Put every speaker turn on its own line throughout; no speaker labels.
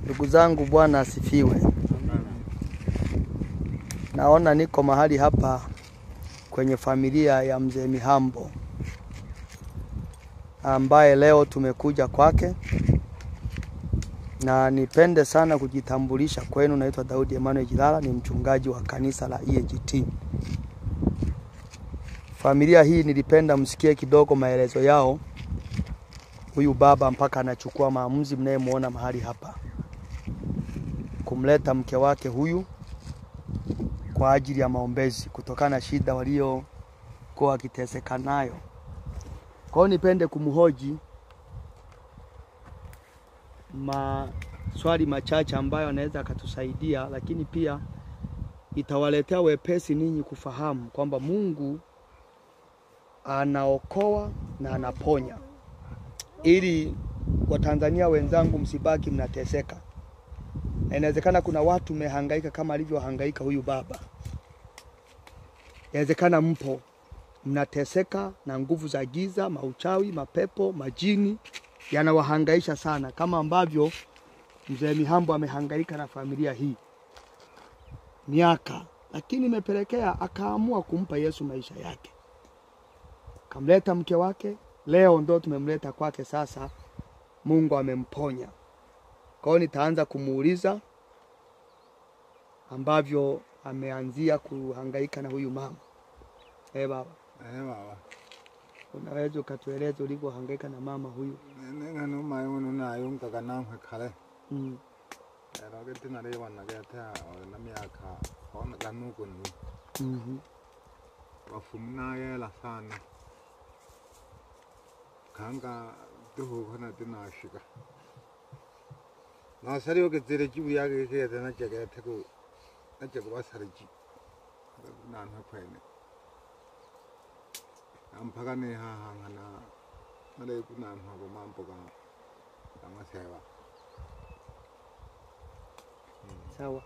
Ndugu zangu, Bwana asifiwe. Naona niko mahali hapa kwenye familia ya mzee Mihambo ambaye leo tumekuja kwake, na nipende sana kujitambulisha kwenu. Naitwa Daudi Emmanuel Jilala, ni mchungaji wa kanisa la EAGT. Familia hii nilipenda msikie kidogo maelezo yao. Huyu baba mpaka anachukua maamuzi mnayemuona mahali hapa, kumleta mke wake huyu kwa ajili ya maombezi kutokana na shida walio kwa akiteseka nayo. Kwa hiyo nipende kumhoji maswali machache ambayo anaweza akatusaidia, lakini pia itawaletea wepesi ninyi kufahamu kwamba Mungu anaokoa na anaponya, ili Watanzania wenzangu msibaki mnateseka. Na inawezekana kuna watu mehangaika kama alivyohangaika huyu baba. Inawezekana mpo mnateseka na nguvu za giza, mauchawi, mapepo, majini yanawahangaisha sana, kama ambavyo mzee Mihambo amehangaika na familia hii miaka, lakini imepelekea akaamua kumpa Yesu maisha yake. Kamleta mke wake, leo ndo tumemleta kwake. Sasa Mungu amemponya. Kwa hiyo nitaanza kumuuliza ambavyo ameanzia kuhangaika na huyu mama. Baba.
Baba.
Unaweza ukatueleza ulivyohangaika na mama huyu?
Neno mayono na yunga kana kale.
Roge
tinare wanageta na miaka ona kanuko ni. Wafumna yela sana. Kanga duhu kana tinashika. Na sariyo ke tere jibu yake ke tana jaga tako na jaga basarji. Na na kwene. Ampagane hangana nale kuna hapo mambo kama sewa.
Sawa.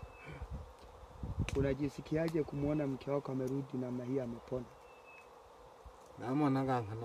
Unajisikiaje kumuona mke wako amerudi namna hii, amepona?
Na mwana kanga